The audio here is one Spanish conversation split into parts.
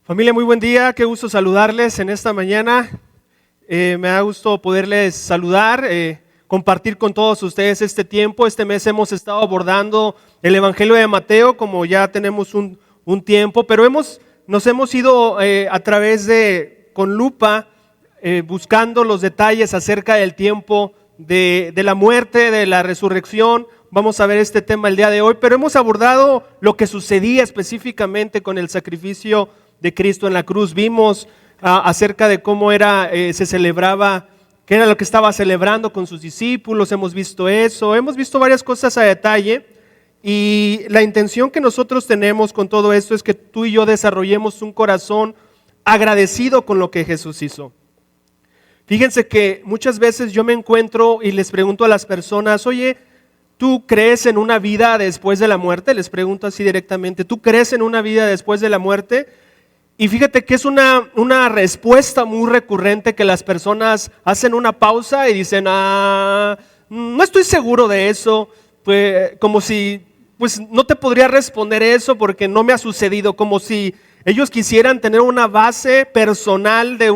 Familia, muy buen día, qué gusto saludarles en esta mañana. Me da gusto poderles saludar, compartir con todos ustedes este tiempo. Este mes hemos estado abordando el Evangelio de Mateo, como ya tenemos un tiempo, pero nos hemos ido a través con lupa, buscando los detalles acerca del tiempo de la muerte, de la resurrección. Vamos a ver este tema el día de hoy, pero hemos abordado lo que sucedía específicamente con el sacrificio de Cristo en la cruz. Vimos acerca de cómo se celebraba, qué era lo que estaba celebrando con sus discípulos. Hemos visto eso, hemos visto varias cosas a detalle, y la intención que nosotros tenemos con todo esto es que tú y yo desarrollemos un corazón agradecido con lo que Jesús hizo. Fíjense que muchas veces yo me encuentro y les pregunto a las personas: oye, ¿tú crees en una vida después de la muerte? Les pregunto así directamente: ¿tú crees en una vida después de la muerte? Y fíjate que es una respuesta muy recurrente, que las personas hacen una pausa y dicen: no estoy seguro de eso, pues como si no te podría responder eso porque no me ha sucedido, como si ellos quisieran tener una base personal de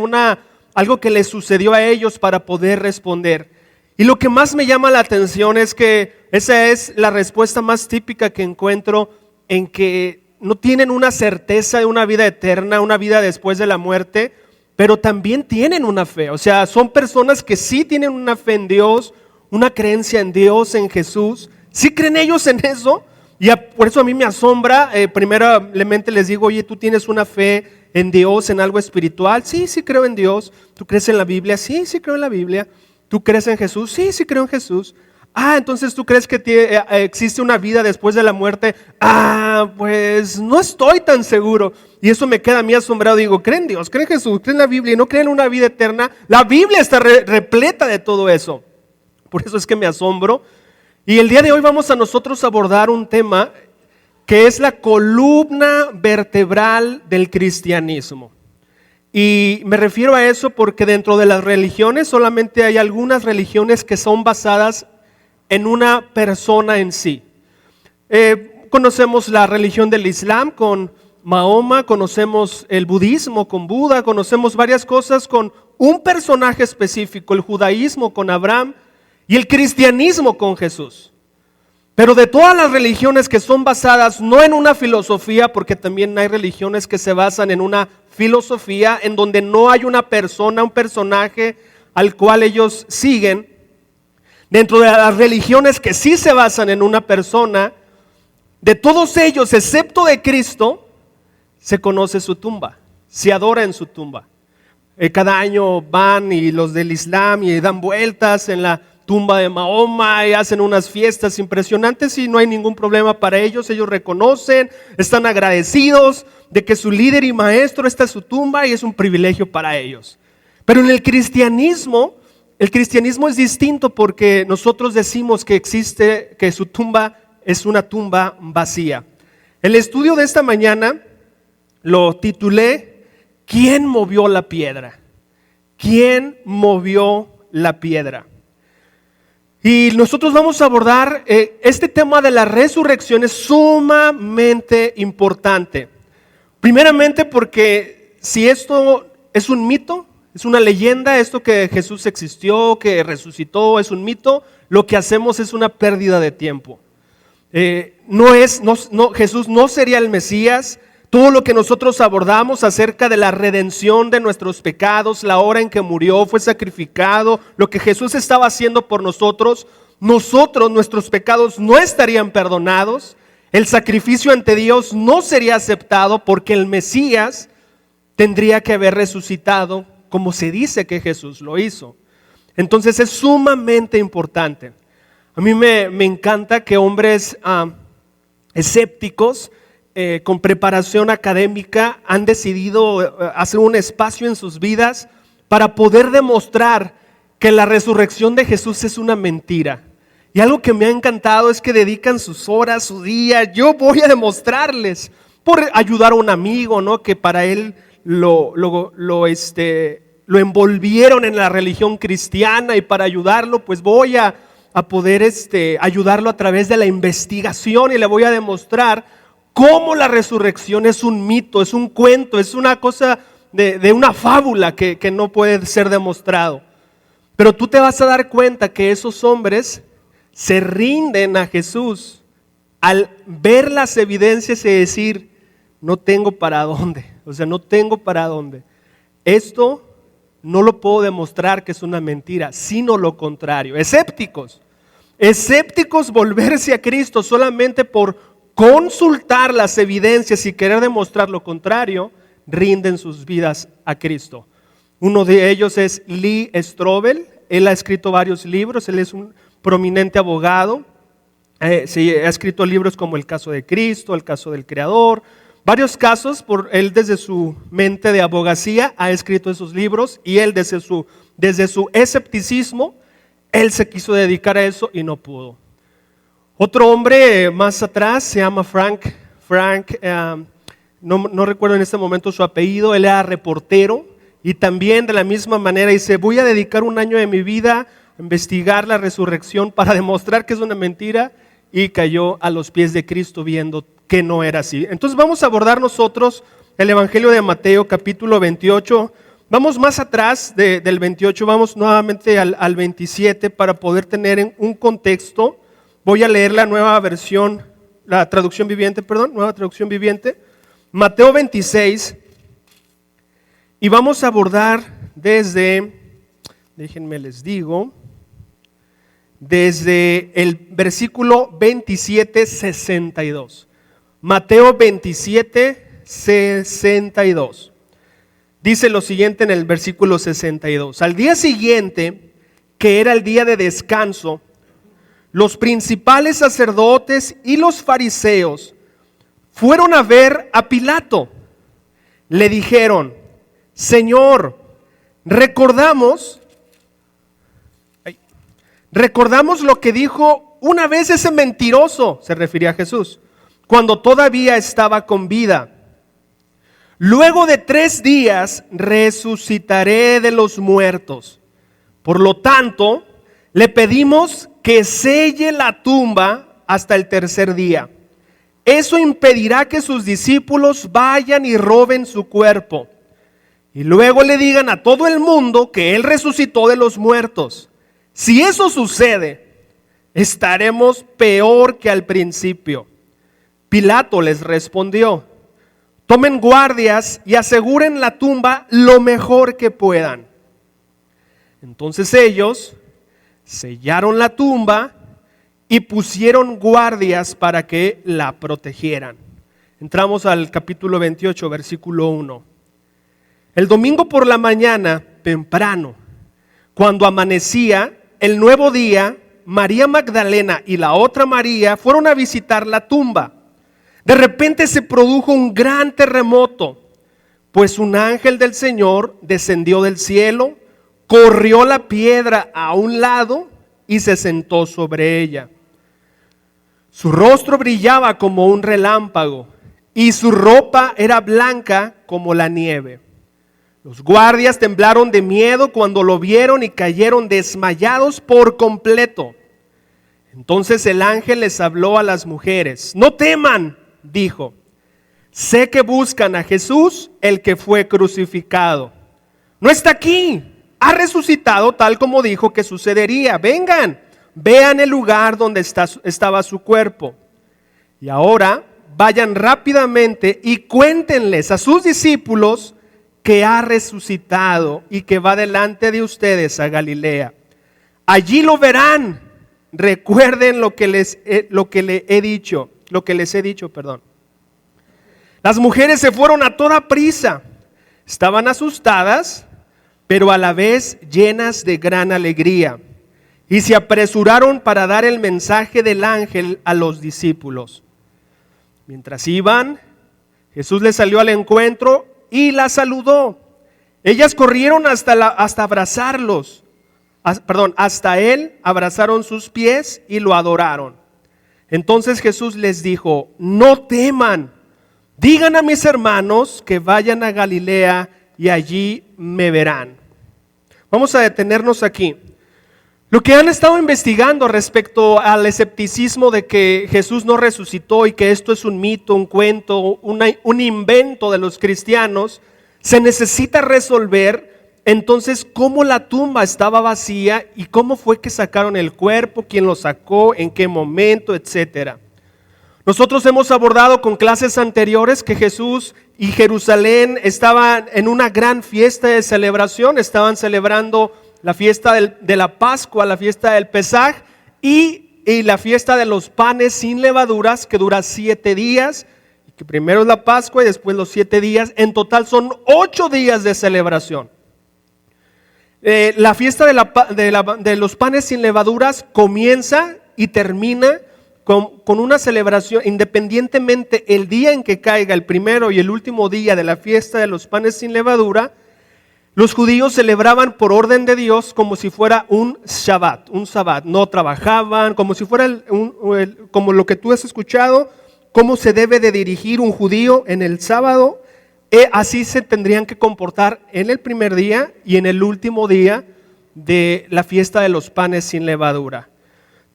algo que les sucedió a ellos para poder responder. Y lo que más me llama la atención es que esa es la respuesta más típica que encuentro, en que no tienen una certeza de una vida eterna, una vida después de la muerte, pero también tienen una fe. O sea, son personas que sí tienen una fe en Dios, una creencia en Dios, en Jesús. ¿Sí creen ellos en eso? Y por eso a mí me asombra. Primeramente les digo: oye, ¿tú tienes una fe en Dios, en algo espiritual? Sí, sí creo en Dios. ¿Tú crees en la Biblia? Sí, sí creo en la Biblia. ¿Tú crees en Jesús? Sí, sí creo en Jesús. Entonces ¿tú crees que existe una vida después de la muerte? Pues no estoy tan seguro. Y eso me queda a mí asombrado. Digo: ¿creen en Dios? ¿Creen en Jesús? ¿Creen en la Biblia? ¿Y no creen en una vida eterna? La Biblia está repleta de todo eso. Por eso es que me asombro. Y el día de hoy vamos a nosotros abordar un tema que es la columna vertebral del cristianismo. Y me refiero a eso porque dentro de las religiones solamente hay algunas religiones que son basadas en una persona en sí. Conocemos la religión del Islam con Mahoma, conocemos el budismo con Buda, conocemos varias cosas con un personaje específico, el judaísmo con Abraham y el cristianismo con Jesús. Pero de todas las religiones que son basadas no en una filosofía, porque también hay religiones que se basan en una filosofía en donde no hay una persona, un personaje al cual ellos siguen. Dentro de las religiones que sí se basan en una persona, de todos ellos, excepto de Cristo, se conoce su tumba, se adora en su tumba. Cada año van y los del Islam y dan vueltas en la tumba de Mahoma y hacen unas fiestas impresionantes y no hay ningún problema para ellos. Ellos reconocen, están agradecidos de que su líder y maestro está en su tumba y es un privilegio para ellos. Pero en el cristianismo es distinto, porque nosotros decimos que su tumba es una tumba vacía. El estudio de esta mañana lo titulé: ¿quién movió la piedra? ¿Quién movió la piedra? Y nosotros vamos a abordar este tema de la resurrección. Es sumamente importante. Primeramente porque si esto es un mito, es una leyenda, esto que Jesús existió, que resucitó, es un mito, lo que hacemos es una pérdida de tiempo. Jesús no sería el Mesías. Todo lo que nosotros abordamos acerca de la redención de nuestros pecados, la hora en que murió, fue sacrificado, lo que Jesús estaba haciendo por nosotros, nuestros pecados no estarían perdonados, el sacrificio ante Dios no sería aceptado, porque el Mesías tendría que haber resucitado como se dice que Jesús lo hizo. Entonces es sumamente importante. A mí me encanta que hombres escépticos, con preparación académica, han decidido hacer un espacio en sus vidas para poder demostrar que la resurrección de Jesús es una mentira. Y algo que me ha encantado es que dedican sus horas, su día. Yo voy a demostrarles, por ayudar a un amigo, ¿no?, que para él lo envolvieron en la religión cristiana, y para ayudarlo pues voy a poder ayudarlo a través de la investigación, y le voy a demostrar cómo la resurrección es un mito, es un cuento, es una cosa de una fábula que no puede ser demostrado. Pero tú te vas a dar cuenta que esos hombres se rinden a Jesús al ver las evidencias y decir, no tengo para dónde, no tengo para dónde. Esto no lo puedo demostrar que es una mentira, sino lo contrario. Escépticos volverse a Cristo solamente por consultar las evidencias y querer demostrar lo contrario, rinden sus vidas a Cristo. Uno de ellos es Lee Strobel. Él ha escrito varios libros, él es un prominente abogado. Ha escrito libros como El caso de Cristo, El caso del Creador, varios casos. Él desde su mente de abogacía ha escrito esos libros, y él desde su escepticismo, él se quiso dedicar a eso y no pudo. Otro hombre más atrás se llama Frank, no recuerdo en este momento su apellido. Él era reportero y también de la misma manera dice, voy a dedicar un año de mi vida a investigar la resurrección para demostrar que es una mentira, y cayó a los pies de Cristo viendo que no era así. Entonces vamos a abordar nosotros el Evangelio de Mateo capítulo 28, vamos más atrás del 28, vamos nuevamente al 27 para poder tener un contexto. Voy a leer la nueva versión, nueva traducción viviente, Mateo 26, y vamos a abordar déjenme les digo, desde el versículo 27, 62. Mateo 27, 62. Dice lo siguiente en el versículo 62. Al día siguiente, que era el día de descanso, los principales sacerdotes y los fariseos fueron a ver a Pilato. Le dijeron, Señor, recordamos lo que dijo una vez ese mentiroso, se refería a Jesús, cuando todavía estaba con vida. Luego de 3 días resucitaré de los muertos. Por lo tanto, le pedimos que selle la tumba hasta el 3er día. Eso impedirá que sus discípulos vayan y roben su cuerpo, y luego le digan a todo el mundo que Él resucitó de los muertos. Si eso sucede, estaremos peor que al principio. Pilato les respondió, tomen guardias y aseguren la tumba lo mejor que puedan. Entonces ellos sellaron la tumba y pusieron guardias para que la protegieran. Entramos al capítulo 28, versículo 1. El domingo por la mañana, temprano, cuando amanecía el nuevo día, María Magdalena y la otra María fueron a visitar la tumba. De repente se produjo un gran terremoto, pues un ángel del Señor descendió del cielo, corrió la piedra a un lado y se sentó sobre ella. Su rostro brillaba como un relámpago y su ropa era blanca como la nieve. Los guardias temblaron de miedo cuando lo vieron y cayeron desmayados por completo. Entonces el ángel les habló a las mujeres. No teman, dijo. Sé que buscan a Jesús, el que fue crucificado. No está aquí, ha resucitado tal como dijo que sucedería. Vengan, vean el lugar donde estaba su cuerpo. Y ahora vayan rápidamente y cuéntenles a sus discípulos que ha resucitado y que va delante de ustedes a Galilea. Allí lo verán. Recuerden lo que les he dicho. Las mujeres se fueron a toda prisa. Estaban asustadas, pero a la vez llenas de gran alegría, y se apresuraron para dar el mensaje del ángel a los discípulos. Mientras iban, Jesús les salió al encuentro y la saludó. Ellas corrieron hasta él, abrazaron sus pies y lo adoraron. Entonces Jesús les dijo, no teman, digan a mis hermanos que vayan a Galilea y allí me verán. Vamos a detenernos aquí. Lo que han estado investigando respecto al escepticismo de que Jesús no resucitó y que esto es un mito, un cuento, un invento de los cristianos, se necesita resolver entonces cómo la tumba estaba vacía y cómo fue que sacaron el cuerpo, quién lo sacó, en qué momento, etcétera. Nosotros hemos abordado con clases anteriores que Jesús y Jerusalén estaban en una gran fiesta de celebración, estaban celebrando la fiesta de la Pascua, la fiesta del Pesaj y la fiesta de los panes sin levaduras que dura 7 días, que primero es la Pascua y después los 7 días, en total son 8 días de celebración. La fiesta de los panes sin levaduras comienza y termina con una celebración, independientemente el día en que caiga el primero y el último día de la fiesta de los panes sin levadura. Los judíos celebraban por orden de Dios como si fuera un Shabbat, no trabajaban, como si fuera como lo que tú has escuchado, cómo se debe de dirigir un judío en el sábado, así se tendrían que comportar en el primer día y en el último día de la fiesta de los panes sin levadura.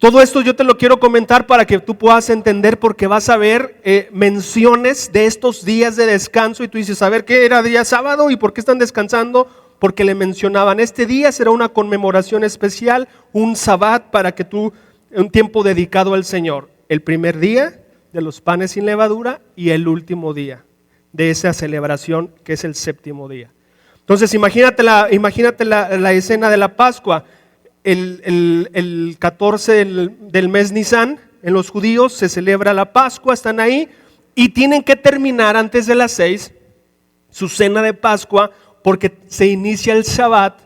Todo esto yo te lo quiero comentar para que tú puedas entender, porque vas a ver menciones de estos días de descanso y tú dices, a ver, ¿qué era día sábado y por qué están descansando? Porque le mencionaban, este día será una conmemoración especial, un sabbat un tiempo dedicado al Señor. El primer día de los panes sin levadura y el último día de esa celebración que es el séptimo día. Entonces imagínate la escena de la Pascua. El 14 del mes Nisan, en los judíos se celebra la Pascua, están ahí y tienen que terminar antes de las 6 su cena de Pascua porque se inicia el Shabbat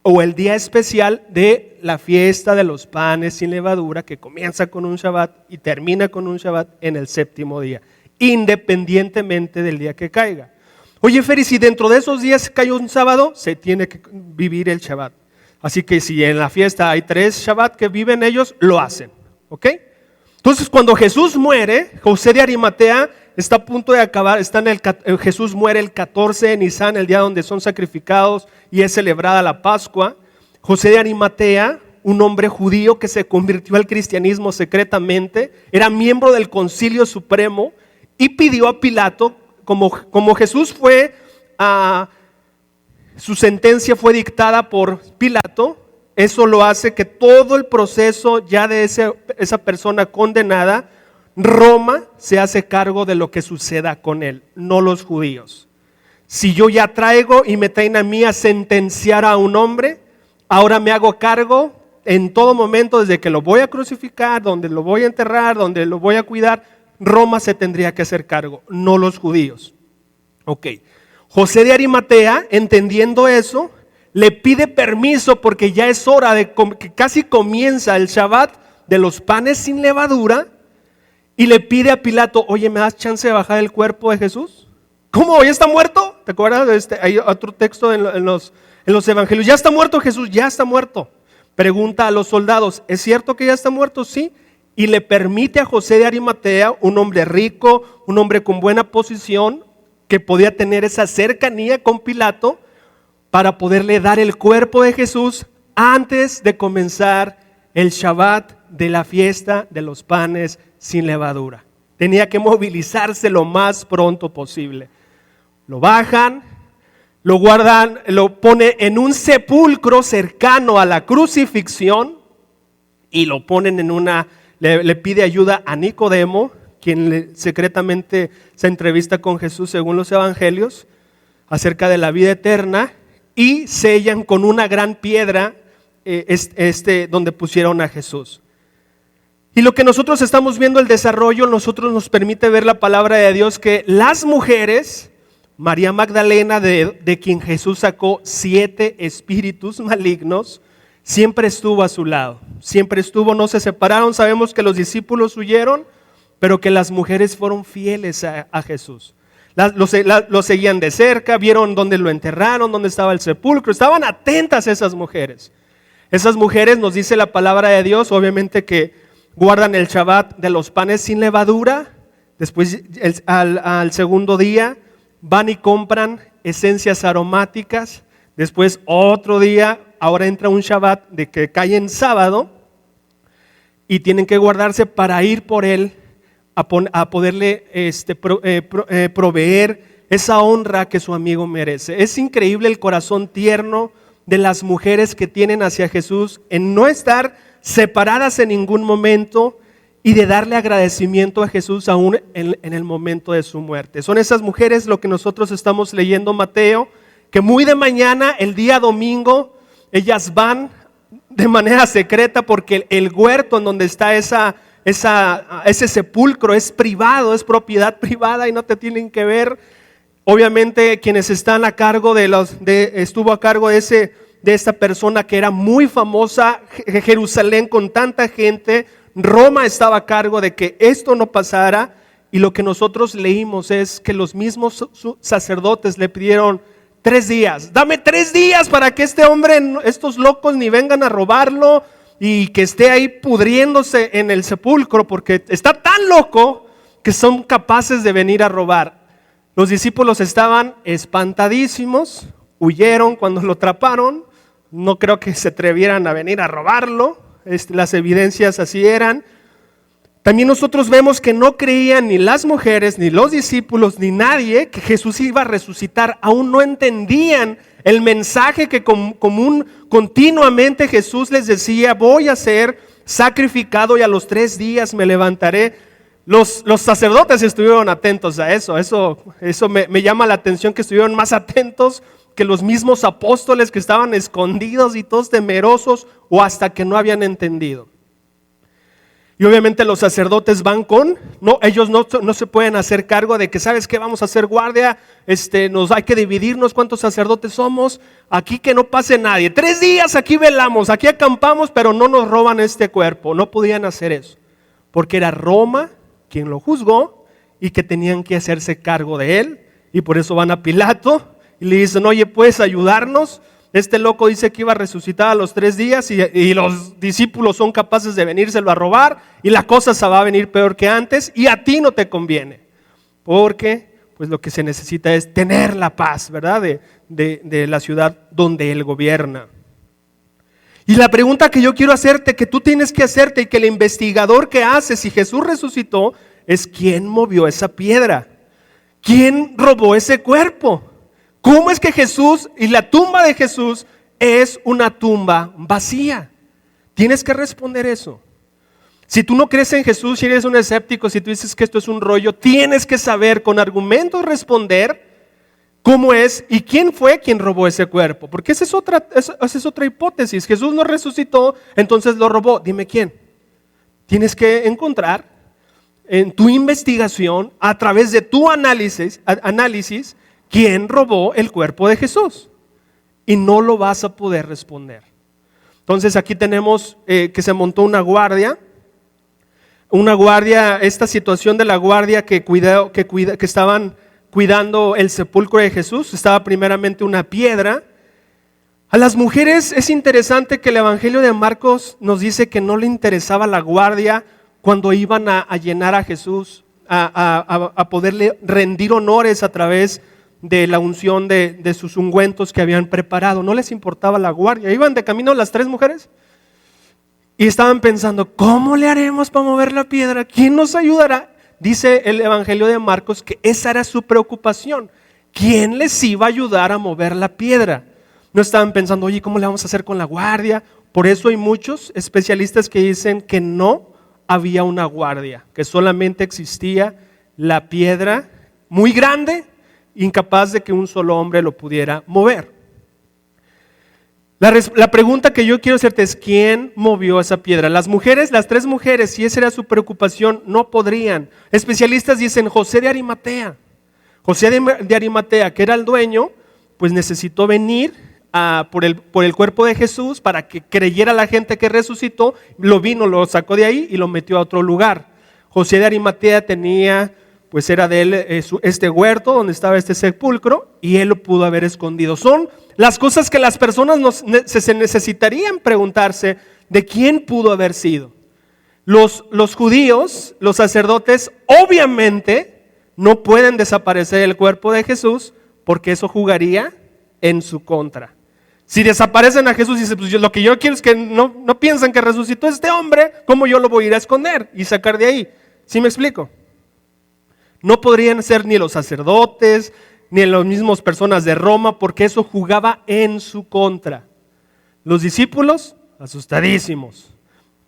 o el día especial de la fiesta de los panes sin levadura, que comienza con un Shabbat y termina con un Shabbat en el séptimo día, independientemente del día que caiga. Oye, Feri, si dentro de esos días cae un sábado, se tiene que vivir el Shabbat. Así que si en la fiesta hay 3 Shabbat que viven ellos, lo hacen, ¿ok? Entonces cuando Jesús muere, José de Arimatea está a punto de acabar, Jesús muere el 14 de Nisan, el día donde son sacrificados y es celebrada la Pascua. José de Arimatea, un hombre judío que se convirtió al cristianismo secretamente, era miembro del Concilio Supremo y pidió a Pilato, como Jesús fue su sentencia fue dictada por Pilato, eso lo hace que todo el proceso ya de esa persona condenada, Roma se hace cargo de lo que suceda con él, no los judíos. Si yo ya traigo y me traen a mí a sentenciar a un hombre, ahora me hago cargo en todo momento, desde que lo voy a crucificar, donde lo voy a enterrar, donde lo voy a cuidar, Roma se tendría que hacer cargo, no los judíos. Ok. José de Arimatea, entendiendo eso, le pide permiso porque ya es hora que casi comienza el Shabbat de los panes sin levadura y le pide a Pilato, oye, ¿me das chance de bajar el cuerpo de Jesús? ¿Cómo? ¿Ya está muerto? ¿Te acuerdas? Hay otro texto en los evangelios. ¿Ya está muerto Jesús? Ya está muerto. Pregunta a los soldados, ¿es cierto que ya está muerto? Sí. Y le permite a José de Arimatea, un hombre rico, un hombre con buena posición, que podía tener esa cercanía con Pilato para poderle dar el cuerpo de Jesús antes de comenzar el Shabbat de la fiesta de los panes sin levadura. Tenía que movilizarse lo más pronto posible. Lo bajan, lo guardan, lo pone en un sepulcro cercano a la crucifixión y lo ponen le pide ayuda a Nicodemo, quien secretamente se entrevista con Jesús según los evangelios acerca de la vida eterna, y sellan con una gran piedra donde pusieron a Jesús. Y lo que nosotros estamos viendo, el desarrollo, nos permite ver la palabra de Dios, que las mujeres, María Magdalena, de quien Jesús sacó 7 espíritus malignos, siempre estuvo a su lado, siempre estuvo, no se separaron. Sabemos que los discípulos huyeron, pero que las mujeres fueron fieles a Jesús. Lo seguían de cerca, vieron dónde lo enterraron, dónde estaba el sepulcro, estaban atentas esas mujeres. Esas mujeres, nos dice la palabra de Dios, obviamente que guardan el Shabbat de los panes sin levadura. Después al segundo día van y compran esencias aromáticas. Después otro día ahora entra un Shabbat de que cae en sábado y tienen que guardarse para ir por él a poderle proveer esa honra que su amigo merece. Es increíble el corazón tierno de las mujeres que tienen hacia Jesús en no estar separadas en ningún momento y de darle agradecimiento a Jesús aún en el momento de su muerte. Son esas mujeres lo que nosotros estamos leyendo Mateo, que muy de mañana, el día domingo, ellas van de manera secreta porque el huerto en donde está ese sepulcro es privado, es propiedad privada y no te tienen que ver. Obviamente quienes están a cargo estuvo a cargo de esta persona que era muy famosa, Jerusalén con tanta gente, Roma estaba a cargo de que esto no pasara, y lo que nosotros leímos es que los mismos sacerdotes le pidieron 3 días, dame 3 días para que este hombre, estos locos ni vengan a robarlo y que esté ahí pudriéndose en el sepulcro, porque está tan loco que son capaces de venir a robar. Los discípulos estaban espantadísimos, huyeron cuando lo atraparon, no creo que se atrevieran a venir a robarlo, las evidencias así eran. También nosotros vemos que no creían ni las mujeres, ni los discípulos, ni nadie que Jesús iba a resucitar. Aún no entendían el mensaje que continuamente Jesús les decía: voy a ser sacrificado y a los 3 días me levantaré. Los sacerdotes estuvieron atentos a eso me llama la atención, que estuvieron más atentos que los mismos apóstoles, que estaban escondidos y todos temerosos o hasta que no habían entendido. Y obviamente los sacerdotes van ellos no se pueden hacer cargo de que, ¿sabes qué? Vamos a hacer guardia, hay que dividirnos, ¿cuántos sacerdotes somos? Aquí que no pase nadie, 3 días aquí velamos, aquí acampamos, pero no nos roban este cuerpo. No podían hacer eso, porque era Roma quien lo juzgó y que tenían que hacerse cargo de él, y por eso van a Pilato y le dicen: oye, ¿puedes ayudarnos? Este loco dice que iba a resucitar a los 3 días y los discípulos son capaces de venírselo a robar, y la cosa se va a venir peor que antes, y a ti no te conviene, porque pues lo que se necesita es tener la paz, ¿verdad? De la ciudad donde él gobierna. Y la pregunta que yo quiero hacerte, que tú tienes que hacerte, y que el investigador que hace si Jesús resucitó, es: ¿quién movió esa piedra? ¿Quién robó ese cuerpo? ¿Cómo es que Jesús y la tumba de Jesús es una tumba vacía? Tienes que responder eso. Si tú no crees en Jesús, si eres un escéptico, si tú dices que esto es un rollo, tienes que saber con argumentos responder cómo es y quién fue quien robó ese cuerpo. Porque esa es otra hipótesis. Jesús no resucitó, entonces lo robó. Dime quién. Tienes que encontrar en tu investigación, a través de tu análisis, quién robó el cuerpo de Jesús, y no lo vas a poder responder. Entonces aquí tenemos que se montó una guardia, esta situación de la guardia que estaban cuidando el sepulcro de Jesús. Estaba primeramente una piedra. A las mujeres es interesante que el Evangelio de Marcos nos dice que no le interesaba la guardia cuando iban a llenar a Jesús, a poderle rendir honores a través de la unción de sus ungüentos que habían preparado. No les importaba la guardia. Iban de camino las 3 mujeres y estaban pensando: ¿cómo le haremos para mover la piedra? ¿Quién nos ayudará? Dice el Evangelio de Marcos que esa era su preocupación. ¿Quién les iba a ayudar a mover la piedra? No estaban pensando: oye, ¿cómo le vamos a hacer con la guardia? Por eso hay muchos especialistas que dicen que no había una guardia, que solamente existía la piedra muy grande, incapaz de que un solo hombre lo pudiera mover. La pregunta que yo quiero hacerte es: ¿quién movió esa piedra? Las mujeres, las 3 mujeres, si esa era su preocupación, no podrían. Especialistas dicen: José de Arimatea. José de Arimatea, que era el dueño, pues necesitó venir por el cuerpo de Jesús para que creyera la gente que resucitó. Lo sacó de ahí y lo metió a otro lugar. José de Arimatea pues era de él este huerto donde estaba este sepulcro, y él lo pudo haber escondido. Son las cosas que las personas se necesitarían preguntarse: ¿de quién pudo haber sido? Los judíos, los sacerdotes, obviamente no pueden desaparecer el cuerpo de Jesús, porque eso jugaría en su contra. Si desaparecen a Jesús y dicen, pues lo que yo quiero es que no piensen que resucitó este hombre, ¿cómo yo lo voy a ir a esconder y sacar de ahí? ¿Sí me explico? No podrían ser ni los sacerdotes, ni las mismas personas de Roma, porque eso jugaba en su contra. Los discípulos, asustadísimos,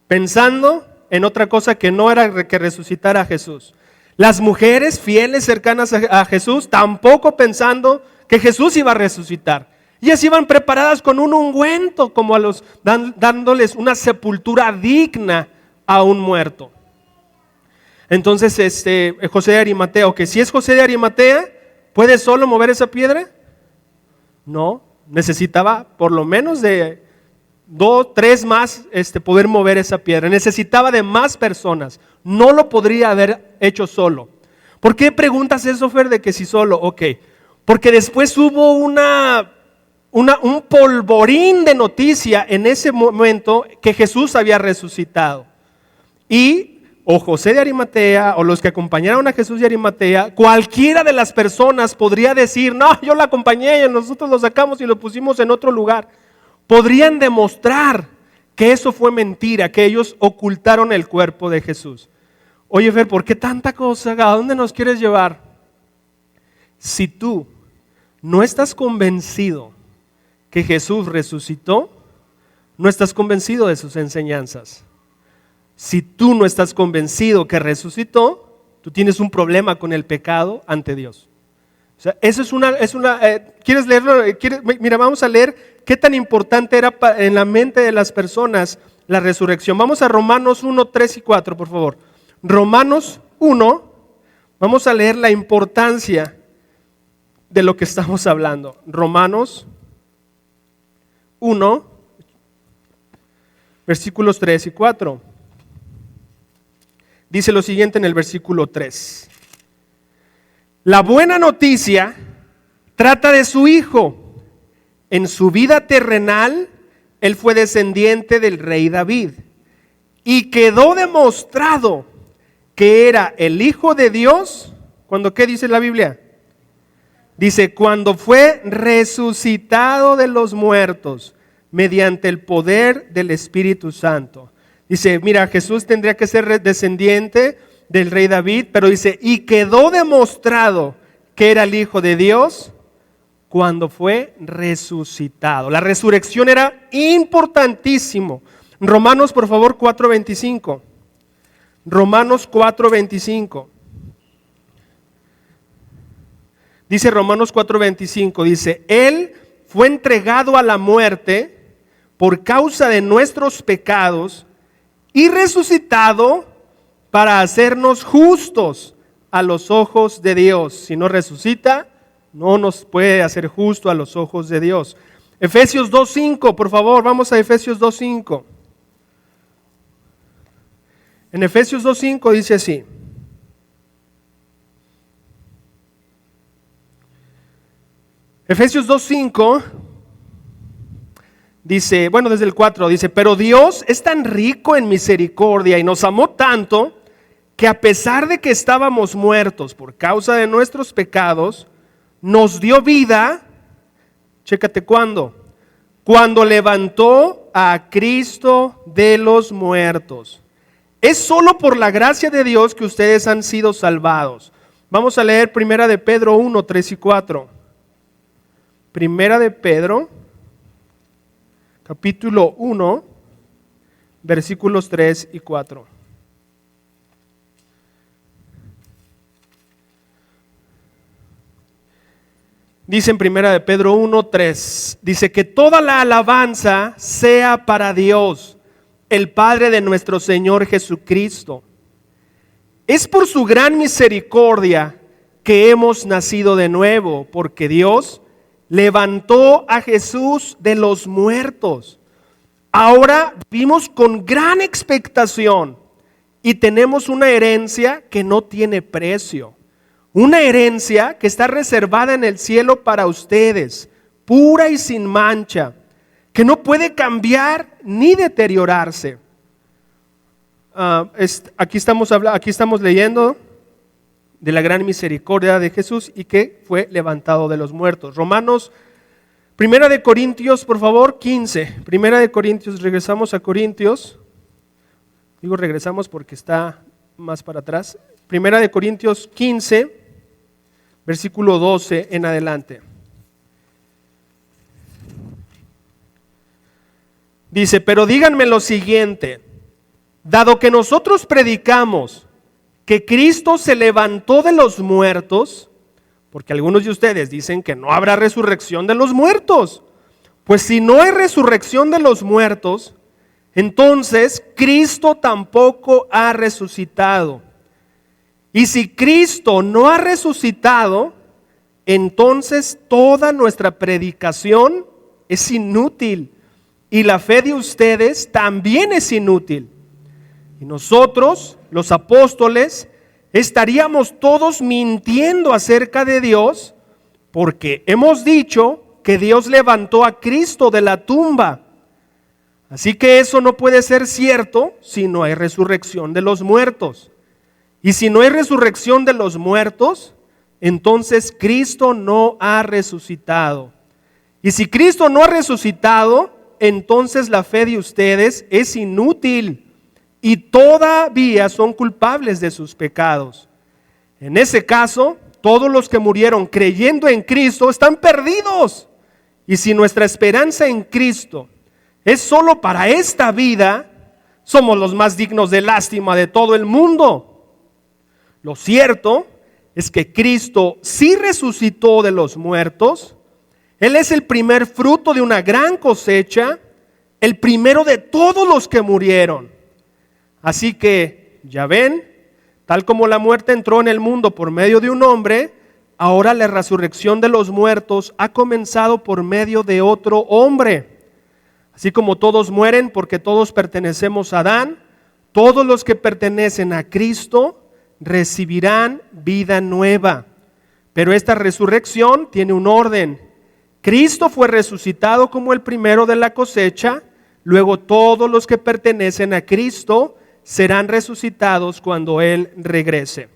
pensando en otra cosa que no era que resucitara a Jesús. Las mujeres fieles cercanas a Jesús, tampoco pensando que Jesús iba a resucitar. Ellas iban preparadas con un ungüento, como dándoles una sepultura digna a un muerto. Entonces, José de Arimatea, que si es José de Arimatea, ¿puede solo mover esa piedra? No, necesitaba por lo menos de 2, 3 más poder mover esa piedra. Necesitaba de más personas. No lo podría haber hecho solo. ¿Por qué preguntas eso, Fer, de que si solo? Ok, porque después hubo un polvorín de noticia en ese momento que Jesús había resucitado. Y o José de Arimatea, o los que acompañaron a Jesús de Arimatea, cualquiera de las personas podría decir, no, yo la acompañé y nosotros lo sacamos y lo pusimos en otro lugar. Podrían demostrar que eso fue mentira, que ellos ocultaron el cuerpo de Jesús. Oye, Fer, ¿por qué tanta cosa? ¿A dónde nos quieres llevar? Si tú no estás convencido que Jesús resucitó, no estás convencido de sus enseñanzas. Si tú no estás convencido que resucitó, tú tienes un problema con el pecado ante Dios. O sea, eso ¿quieres leerlo? Mira, vamos a leer qué tan importante era en la mente de las personas la resurrección. Vamos a Romanos 1, 3 y 4, por favor. Romanos 1, vamos a leer la importancia de lo que estamos hablando. Romanos 1, versículos 3 y 4. Dice lo siguiente en el versículo 3. La buena noticia trata de su Hijo. En su vida terrenal, Él fue descendiente del rey David. Y quedó demostrado que era el Hijo de Dios. ¿Cuándo qué dice la Biblia? Dice, cuando fue resucitado de los muertos mediante el poder del Espíritu Santo. Dice, mira, Jesús tendría que ser descendiente del rey David, pero dice, y quedó demostrado que era el Hijo de Dios cuando fue resucitado. La resurrección era importantísimo. Romanos, por favor, 4:25. Romanos 4:25. Dice Romanos 4:25, dice, Él fue entregado a la muerte por causa de nuestros pecados y resucitado para hacernos justos a los ojos de Dios. Si no resucita, no nos puede hacer justo a los ojos de Dios. Efesios 2:5, por favor, vamos a Efesios 2:5. En Efesios 2:5 dice así. Efesios 2:5 dice, bueno, desde el 4 dice, pero Dios es tan rico en misericordia y nos amó tanto que a pesar de que estábamos muertos por causa de nuestros pecados, nos dio vida. Chécate cuándo levantó a Cristo de los muertos. Es solo por la gracia de Dios que ustedes han sido salvados. Vamos a leer Primera de Pedro 1, 3 y 4. Primera de Pedro, capítulo 1, versículos 3 y 4. Dice en Primera de Pedro 1, 3, dice que toda la alabanza sea para Dios, el Padre de nuestro Señor Jesucristo. Es por su gran misericordia que hemos nacido de nuevo, porque Dios levantó a Jesús de los muertos. Ahora vivimos con gran expectación y tenemos una herencia que no tiene precio. Una herencia que está reservada en el cielo para ustedes, pura y sin mancha, que no puede cambiar ni deteriorarse. Aquí estamos leyendo de la gran misericordia de Jesús y que fue levantado de los muertos. Primera de Corintios, por favor, 15. Primera de Corintios, regresamos a Corintios. Digo regresamos porque está más para atrás. Primera de Corintios 15, versículo 12 en adelante. Dice, pero díganme lo siguiente, dado que nosotros predicamos que Cristo se levantó de los muertos, porque algunos de ustedes dicen que no habrá resurrección de los muertos, pues si no hay resurrección de los muertos, entonces Cristo tampoco ha resucitado. Y si Cristo no ha resucitado, entonces toda nuestra predicación es inútil y la fe de ustedes también es inútil. Y nosotros, los apóstoles, estaríamos todos mintiendo acerca de Dios porque hemos dicho que Dios levantó a Cristo de la tumba. Así que eso no puede ser cierto si no hay resurrección de los muertos. Y si no hay resurrección de los muertos, entonces Cristo no ha resucitado. Y si Cristo no ha resucitado, entonces la fe de ustedes es inútil y todavía son culpables de sus pecados. En ese caso, todos los que murieron creyendo en Cristo están perdidos. Y si nuestra esperanza en Cristo es solo para esta vida, somos los más dignos de lástima de todo el mundo. Lo cierto es que Cristo sí resucitó de los muertos. Él es el primer fruto de una gran cosecha, el primero de todos los que murieron. Así que, ya ven, tal como la muerte entró en el mundo por medio de un hombre, ahora la resurrección de los muertos ha comenzado por medio de otro hombre. Así como todos mueren porque todos pertenecemos a Adán, todos los que pertenecen a Cristo recibirán vida nueva. Pero esta resurrección tiene un orden. Cristo fue resucitado como el primero de la cosecha, luego todos los que pertenecen a Cristo serán resucitados cuando Él regrese.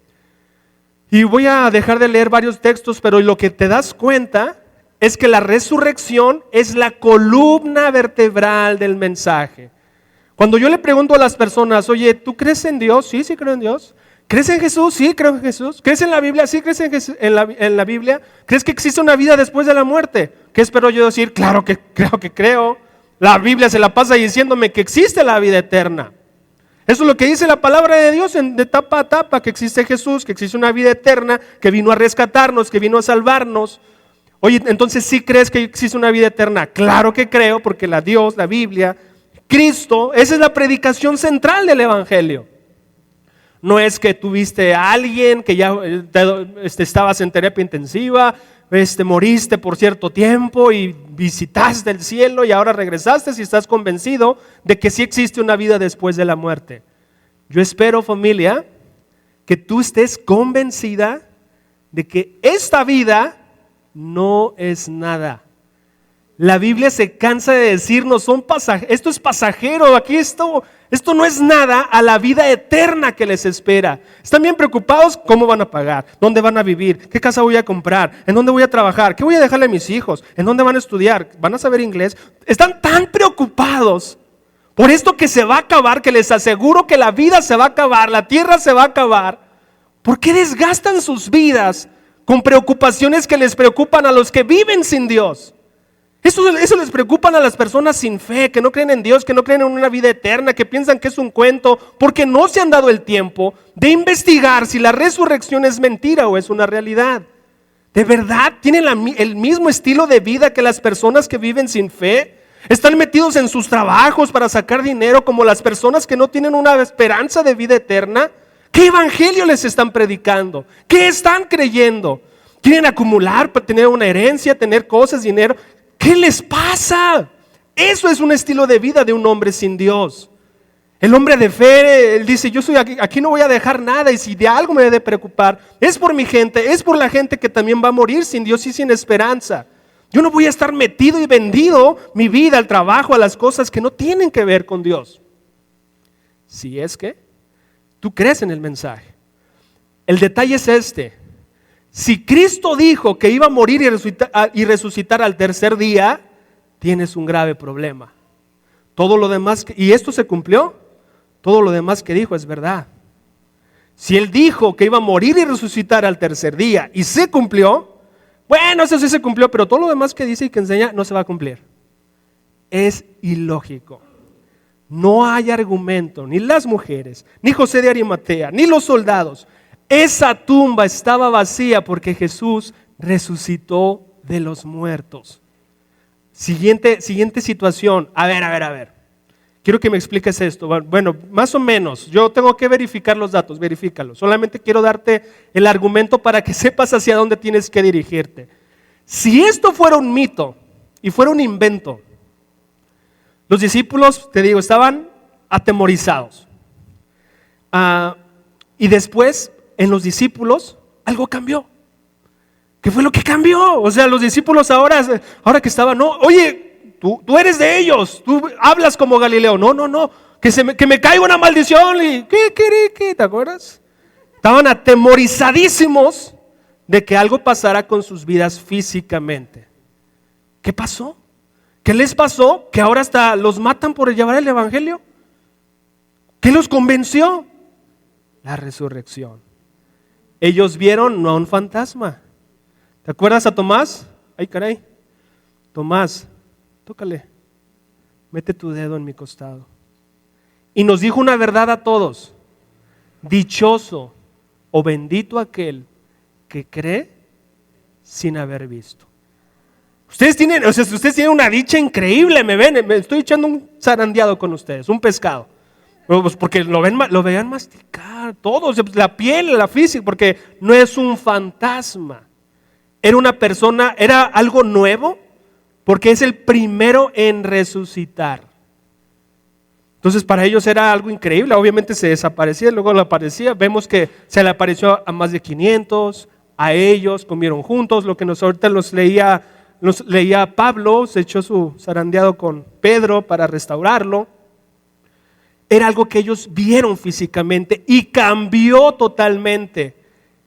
Y voy a dejar de leer varios textos, pero lo que te das cuenta es que la resurrección es la columna vertebral del mensaje. Cuando yo le pregunto a las personas, oye, ¿tú crees en Dios? Sí, sí creo en Dios. ¿Crees en Jesús? Sí, creo en Jesús. ¿Crees en la Biblia? Sí, crees en la Biblia. ¿Crees que existe una vida después de la muerte? ¿Qué espero yo decir? Claro que creo. La Biblia se la pasa diciéndome que existe la vida eterna. Eso es lo que dice la palabra de Dios de tapa a tapa, que existe Jesús, que existe una vida eterna, que vino a rescatarnos, que vino a salvarnos. Oye, entonces ¿sí crees que existe una vida eterna? Claro que creo, porque la Biblia, Cristo, esa es la predicación central del Evangelio. No es que tuviste a alguien que ya estabas en terapia intensiva, moriste por cierto tiempo y visitaste el cielo y ahora regresaste y estás convencido de que sí existe una vida después de la muerte. Yo espero, familia, que tú estés convencida de que esta vida no es nada. La Biblia se cansa de decirnos, esto es pasajero, aquí esto no es nada a la vida eterna que les espera. Están bien preocupados, ¿cómo van a pagar? ¿Dónde van a vivir? ¿Qué casa voy a comprar? ¿En dónde voy a trabajar? ¿Qué voy a dejarle a mis hijos? ¿En dónde van a estudiar? ¿Van a saber inglés? Están tan preocupados por esto que se va a acabar, que les aseguro que la vida se va a acabar, la tierra se va a acabar. ¿Por qué desgastan sus vidas con preocupaciones que les preocupan a los que viven sin Dios? Eso les preocupa a las personas sin fe, que no creen en Dios, que no creen en una vida eterna, que piensan que es un cuento, porque no se han dado el tiempo de investigar si la resurrección es mentira o es una realidad. ¿De verdad tienen el mismo estilo de vida que las personas que viven sin fe? ¿Están metidos en sus trabajos para sacar dinero como las personas que no tienen una esperanza de vida eterna? ¿Qué evangelio les están predicando? ¿Qué están creyendo? ¿Quieren acumular para tener una herencia, tener cosas, dinero? ¿Qué les pasa? Eso es un estilo de vida de un hombre sin Dios. El hombre de fe, él dice, yo soy aquí no voy a dejar nada y si de algo me he de preocupar, es por mi gente, es por la gente que también va a morir sin Dios y sin esperanza. Yo no voy a estar metido y vendido mi vida al trabajo, a las cosas que no tienen que ver con Dios. Si es que tú crees en el mensaje. El detalle es este. Si Cristo dijo que iba a morir y resucitar al tercer día, tienes un grave problema. Todo lo demás, y esto se cumplió, todo lo demás que dijo es verdad. Si Él dijo que iba a morir y resucitar al tercer día y se cumplió, bueno, eso sí se cumplió, pero todo lo demás que dice y que enseña no se va a cumplir. Es ilógico. No hay argumento, ni las mujeres, ni José de Arimatea, ni los soldados. Esa tumba estaba vacía porque Jesús resucitó de los muertos. Siguiente situación. A ver. Quiero que me expliques esto. Bueno, más o menos. Yo tengo que verificar los datos, verifícalos. Solamente quiero darte el argumento para que sepas hacia dónde tienes que dirigirte. Si esto fuera un mito y fuera un invento, los discípulos, te digo, estaban atemorizados. Y después, en los discípulos, algo cambió. ¿Qué fue lo que cambió? O sea, los discípulos ahora que estaban, no, oye, tú eres de ellos, tú hablas como Galileo. No, que me caiga una maldición. Y, ¿qué? ¿Te acuerdas? Estaban atemorizadísimos de que algo pasara con sus vidas físicamente. ¿Qué pasó? ¿Qué les pasó? Que ahora hasta los matan por llevar el evangelio. ¿Qué los convenció? La resurrección. Ellos vieron no a un fantasma. ¿Te acuerdas a Tomás? Ay, caray. Tomás, tócale. Mete tu dedo en mi costado. Y nos dijo una verdad a todos. Dichoso o bendito aquel que cree sin haber visto. Ustedes tienen una dicha increíble, me ven, me estoy echando un zarandeado con ustedes, un pescado. Pues porque lo vean masticar, todos, la piel, la física, porque no es un fantasma. Era una persona, era algo nuevo, porque es el primero en resucitar. Entonces para ellos era algo increíble, obviamente se desaparecía, luego le aparecía, vemos que se le apareció a más de 500, a ellos comieron juntos, lo que ahorita nos leía Pablo, se echó su zarandeado con Pedro para restaurarlo. Era algo que ellos vieron físicamente y cambió totalmente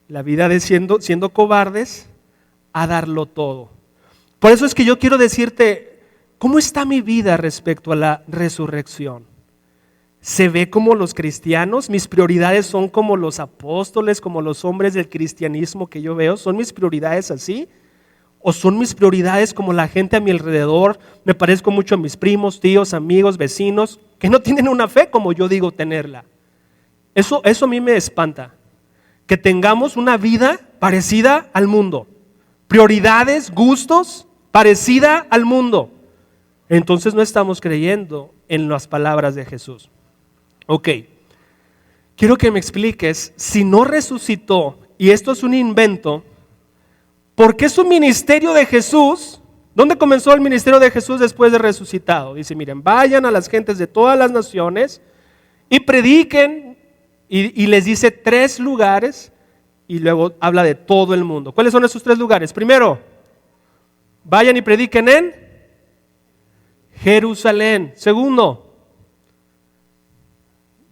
la vida de siendo cobardes a darlo todo. Por eso es que yo quiero decirte, ¿cómo está mi vida respecto a la resurrección? ¿Se ve como los cristianos? ¿Mis prioridades son como los apóstoles, como los hombres del cristianismo que yo veo? ¿Son mis prioridades así? ¿O son mis prioridades como la gente a mi alrededor? Me parezco mucho a mis primos, tíos, amigos, vecinos, que no tienen una fe como yo digo tenerla. Eso a mí me espanta. Que tengamos una vida parecida al mundo. Prioridades, gustos, parecida al mundo. Entonces no estamos creyendo en las palabras de Jesús. Ok, quiero que me expliques, si no resucitó y esto es un invento, ¿por qué su ministerio de Jesús? ¿Dónde comenzó el ministerio de Jesús después de resucitado? Dice, miren, vayan a las gentes de todas las naciones y prediquen, y les dice 3 lugares y luego habla de todo el mundo. ¿Cuáles son esos 3 lugares? Primero, vayan y prediquen en Jerusalén. Segundo,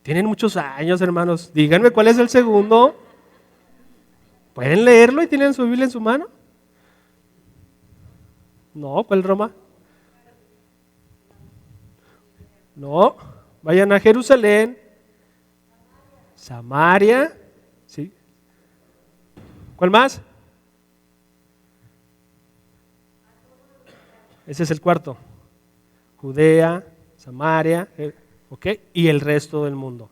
tienen muchos años, hermanos, díganme cuál es el segundo. ¿Pueden leerlo y tienen su Biblia en su mano? No, ¿cuál Roma? No, vayan a Jerusalén, Samaria, ¿sí? ¿Cuál más? Ese es el cuarto. Judea, Samaria, ¿ok? Y el resto del mundo.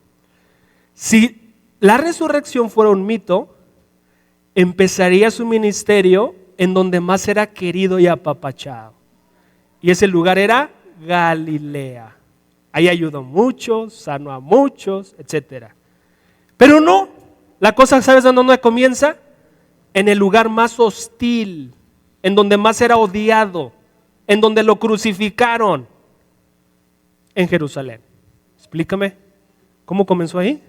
Si la resurrección fuera un mito, empezaría su ministerio en donde más era querido y apapachado. Y ese lugar era Galilea. Ahí ayudó a muchos, sanó a muchos, etc. Pero no, la cosa, ¿sabes dónde comienza? En el lugar más hostil, en donde más era odiado, en donde lo crucificaron, en Jerusalén. Explícame, ¿cómo comenzó ahí?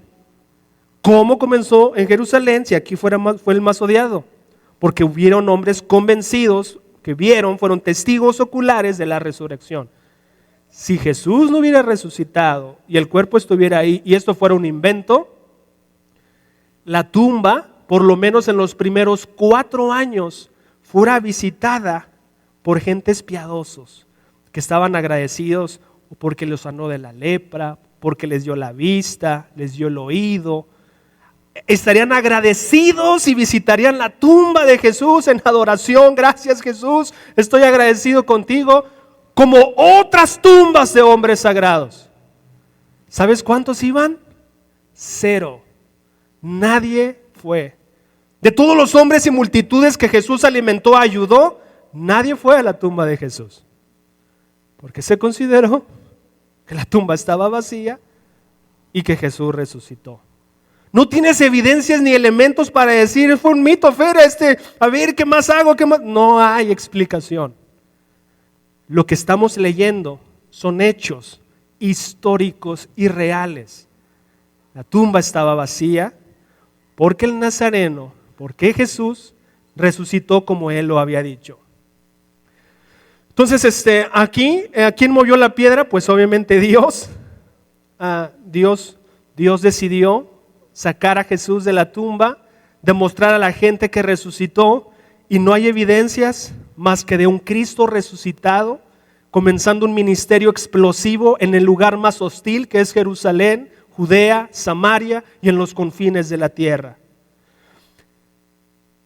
¿Cómo comenzó en Jerusalén si aquí fue el más odiado? Porque hubieron hombres convencidos que fueron testigos oculares de la resurrección. Si Jesús no hubiera resucitado y el cuerpo estuviera ahí y esto fuera un invento, la tumba por lo menos en los primeros 4 años, fuera visitada por gentes piadosos que estaban agradecidos porque los sanó de la lepra, porque les dio la vista, les dio el oído. Estarían agradecidos y visitarían la tumba de Jesús en adoración. Gracias, Jesús, estoy agradecido contigo, como otras tumbas de hombres sagrados. ¿Sabes cuántos iban? 0. Nadie fue. De todos los hombres y multitudes que Jesús alimentó, ayudó, nadie fue a la tumba de Jesús, porque se consideró que la tumba estaba vacía y que Jesús resucitó. No tienes evidencias ni elementos para decir, fue un mito, Fer, a ver, ¿qué más hago? ¿Qué más? No hay explicación. Lo que estamos leyendo son hechos históricos y reales. La tumba estaba vacía porque el Nazareno, porque Jesús resucitó como Él lo había dicho. Entonces, aquí, ¿quién movió la piedra? Pues obviamente Dios. Dios decidió sacar a Jesús de la tumba, demostrar a la gente que resucitó, y no hay evidencias más que de un Cristo resucitado, comenzando un ministerio explosivo en el lugar más hostil, que es Jerusalén, Judea, Samaria y en los confines de la tierra.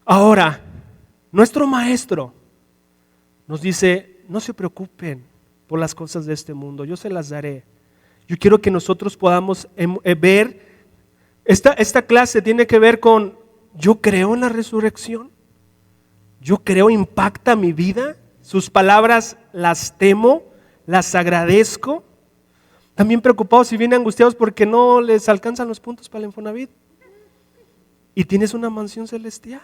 Ahora, nuestro maestro nos dice, no se preocupen por las cosas de este mundo, yo se las daré. Yo quiero que nosotros podamos ver, esta clase tiene que ver con, yo creo en la resurrección, yo creo, impacta mi vida, sus palabras las temo, las agradezco. También preocupados y bien angustiados porque no les alcanzan los puntos para el Infonavit. Y tienes una mansión celestial.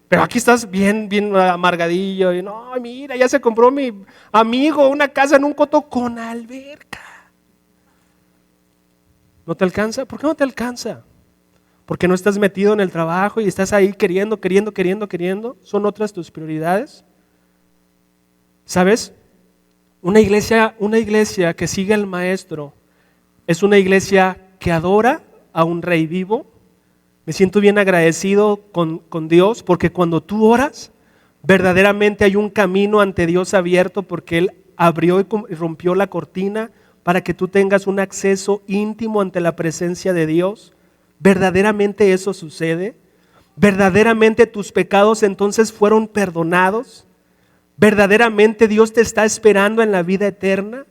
Pero aquí estás bien amargadillo. Y no, mira, ya se compró mi amigo una casa en un coto con alberca. ¿No te alcanza? ¿Por qué no te alcanza? Porque no estás metido en el trabajo y estás ahí queriendo. ¿Son otras tus prioridades? ¿Sabes? Una iglesia que sigue al Maestro es una iglesia que adora a un Rey vivo. Me siento bien agradecido con Dios, porque cuando tú oras, verdaderamente hay un camino ante Dios abierto, porque Él abrió y rompió la cortina para que tú tengas un acceso íntimo ante la presencia de Dios. Verdaderamente eso sucede. Verdaderamente tus pecados entonces fueron perdonados. Verdaderamente Dios te está esperando en la vida eterna.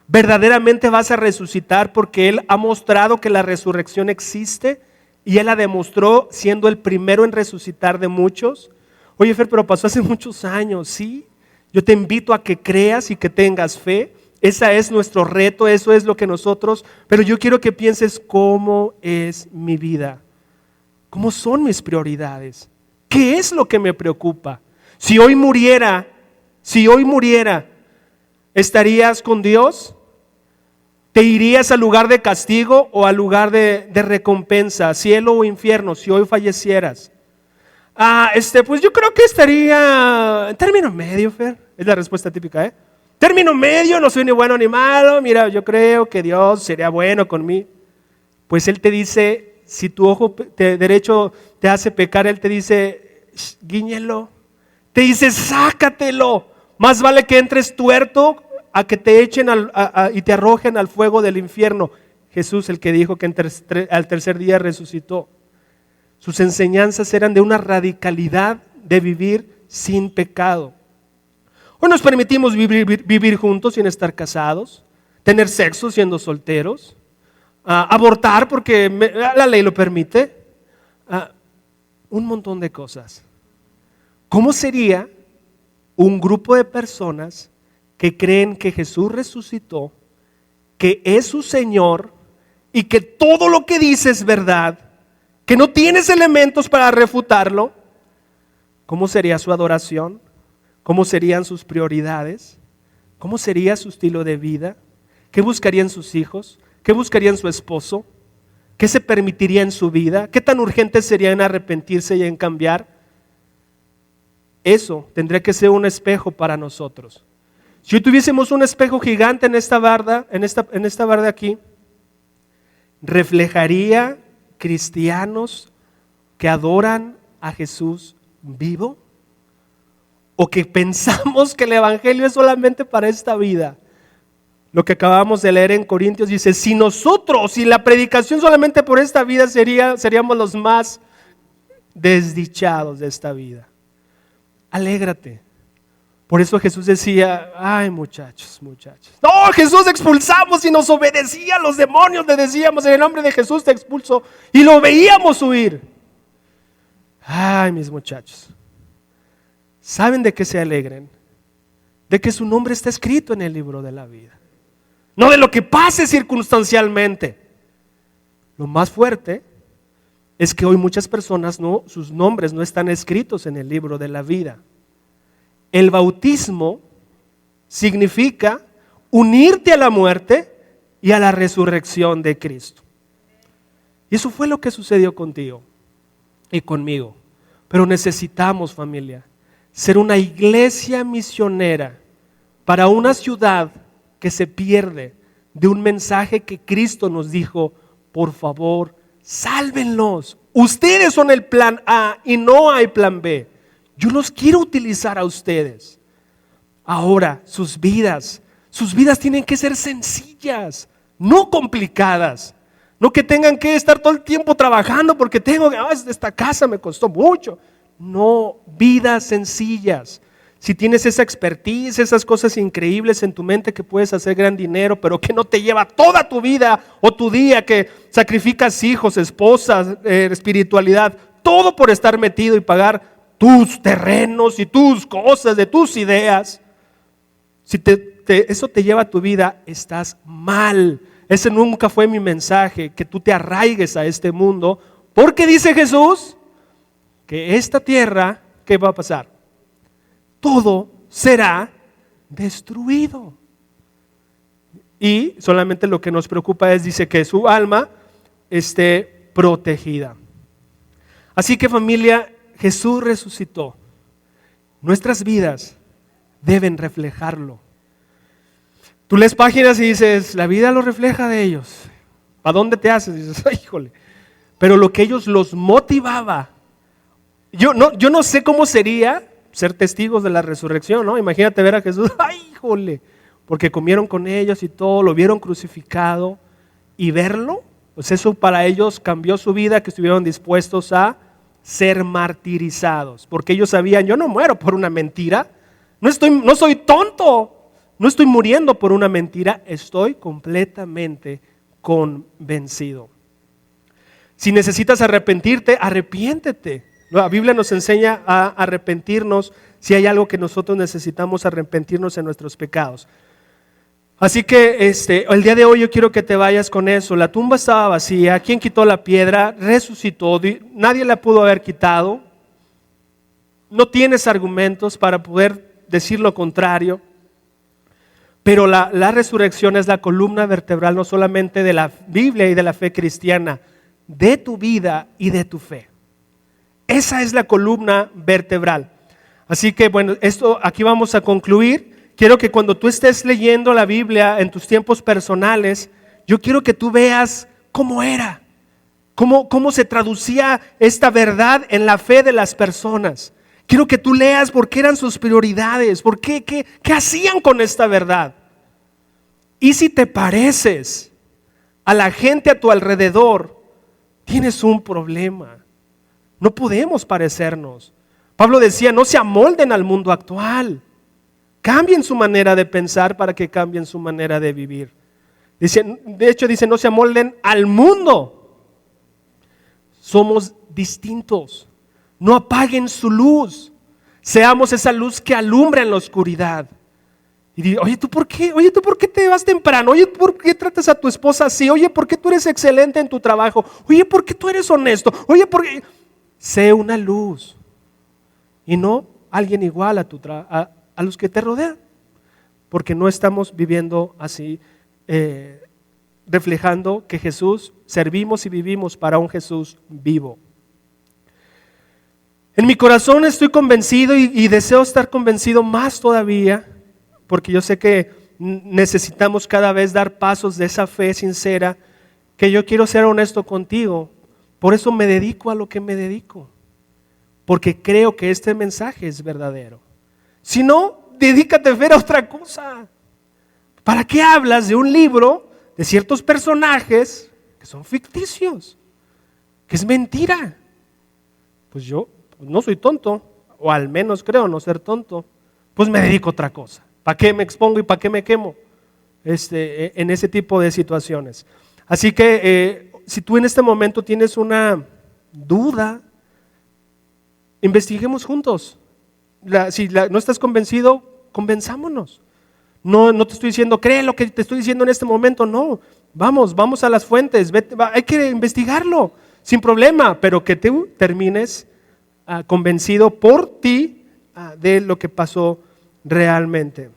Verdaderamente vas a resucitar, porque Él ha mostrado que la resurrección existe y Él la demostró siendo el primero en resucitar de muchos. Oye, Fer, pero pasó hace muchos años, ¿sí? Yo te invito a que creas y que tengas fe. Ese es nuestro reto, eso es lo que nosotros, pero yo quiero que pienses cómo es mi vida, cómo son mis prioridades, qué es lo que me preocupa. Si hoy muriera, ¿estarías con Dios? ¿Te irías al lugar de castigo o al lugar de recompensa, cielo o infierno, si hoy fallecieras? Pues yo creo que estaría en término medio, Fer. Es la respuesta típica, Término medio, no soy ni bueno ni malo. Mira, yo creo que Dios sería bueno conmigo. Pues Él te dice, si tu ojo derecho te hace pecar, Él te dice, guíñelo. Te dice, sácatelo. Más vale que entres tuerto a que te echen y te arrojen al fuego del infierno. Jesús, el que dijo que al tercer día resucitó. Sus enseñanzas eran de una radicalidad de vivir sin pecado. Hoy nos permitimos vivir juntos sin estar casados, tener sexo siendo solteros, abortar porque la ley lo permite, un montón de cosas. ¿Cómo sería un grupo de personas que creen que Jesús resucitó, que es su Señor y que todo lo que dice es verdad, que no tienes elementos para refutarlo? ¿Cómo sería su adoración? ¿Cómo serían sus prioridades? ¿Cómo sería su estilo de vida? ¿Qué buscarían sus hijos? ¿Qué buscarían su esposo? ¿Qué se permitiría en su vida? ¿Qué tan urgente sería en arrepentirse y en cambiar? Eso tendría que ser un espejo para nosotros. Si hoy tuviésemos un espejo gigante en esta barda, en esta barda aquí, reflejaría cristianos que adoran a Jesús vivo? ¿O que pensamos que el evangelio es solamente para esta vida? Lo que acabamos de leer en Corintios dice, si la predicación solamente por esta vida seríamos los más desdichados de esta vida. Alégrate. Por eso Jesús decía, ay muchachos. No, Jesús expulsamos y nos obedecía a los demonios, le decíamos, en el nombre de Jesús te expulso, y lo veíamos huir. Ay, mis muchachos, ¿saben de qué se alegren? De que su nombre está escrito en el libro de la vida. No de lo que pase circunstancialmente. Lo más fuerte es que hoy muchas personas sus nombres no están escritos en el libro de la vida. El bautismo significa unirte a la muerte y a la resurrección de Cristo. Y eso fue lo que sucedió contigo y conmigo. Pero necesitamos, familia, ser una iglesia misionera para una ciudad que se pierde de un mensaje que Cristo nos dijo, por favor, sálvenlos. Ustedes son el plan A y no hay plan B. Yo los quiero utilizar a ustedes. Ahora, sus vidas tienen que ser sencillas, no complicadas. No que tengan que estar todo el tiempo trabajando porque esta casa me costó mucho. No, vidas sencillas. Si tienes esa expertise, esas cosas increíbles en tu mente que puedes hacer gran dinero, pero que no te lleva toda tu vida o tu día, que sacrificas hijos, esposas, espiritualidad, todo por estar metido y pagar tus terrenos y tus cosas, de tus ideas. Si eso te lleva a tu vida, estás mal. Ese nunca fue mi mensaje, que tú te arraigues a este mundo, porque dice Jesús que esta tierra, ¿qué va a pasar? Todo será destruido. Y solamente lo que nos preocupa dice que su alma esté protegida. Así que familia, Jesús resucitó. Nuestras vidas deben reflejarlo. Tú lees páginas y dices, la vida lo refleja de ellos. ¿Para dónde te haces? Y dices, ay, híjole. Pero lo que ellos los motivaba. Yo no sé cómo sería ser testigos de la resurrección, ¿no? Imagínate ver a Jesús, ¡ay, híjole! Porque comieron con ellos y todo, lo vieron crucificado, y verlo, pues eso para ellos cambió su vida, que estuvieron dispuestos a ser martirizados, porque ellos sabían, yo no muero por una mentira, no soy tonto, no estoy muriendo por una mentira, estoy completamente convencido. Si necesitas arrepentirte, arrepiéntete. La Biblia nos enseña a arrepentirnos si hay algo que nosotros necesitamos arrepentirnos en nuestros pecados. Así que el día de hoy yo quiero que te vayas con eso. La tumba estaba vacía. ¿Quién quitó la piedra? Resucitó. Nadie la pudo haber quitado. No tienes argumentos para poder decir lo contrario. Pero la resurrección es la columna vertebral no solamente de la Biblia y de la fe cristiana, de tu vida y de tu fe. Esa es la columna vertebral. Así que bueno, aquí vamos a concluir. Quiero que cuando tú estés leyendo la Biblia en tus tiempos personales, yo quiero que tú veas cómo era, cómo se traducía esta verdad en la fe de las personas. Quiero que tú leas por qué eran sus prioridades, por qué hacían con esta verdad. Y si te pareces a la gente a tu alrededor, tienes un problema. No podemos parecernos. Pablo decía, no se amolden al mundo actual. Cambien su manera de pensar para que cambien su manera de vivir. De hecho dice, no se amolden al mundo. Somos distintos. No apaguen su luz. Seamos esa luz que alumbra en la oscuridad. Y dice, oye, ¿tú por qué te vas temprano? Oye, ¿por qué tratas a tu esposa así? Oye, ¿por qué tú eres excelente en tu trabajo? Oye, ¿por qué tú eres honesto? Oye, ¿por qué? Sé una luz y no alguien igual a los que te rodean, porque no estamos viviendo así, reflejando que Jesús, servimos y vivimos para un Jesús vivo. En mi corazón estoy convencido y deseo estar convencido más todavía, porque yo sé que necesitamos cada vez dar pasos de esa fe sincera, que yo quiero ser honesto contigo. Por eso me dedico a lo que me dedico, porque creo que este mensaje es verdadero. Si no, dedícate a ver a otra cosa. ¿Para qué hablas de un libro de ciertos personajes que son ficticios? Que es mentira. Pues yo no soy tonto, o al menos creo no ser tonto. Pues me dedico a otra cosa. ¿Para qué me expongo y para qué me quemo en ese tipo de situaciones? Así que si tú en este momento tienes una duda, investiguemos juntos. Si no estás convencido, convenzámonos. No te estoy diciendo, cree lo que te estoy diciendo en este momento, no. Vamos a las fuentes, hay que investigarlo sin problema, pero que tú termines convencido por ti de lo que pasó realmente.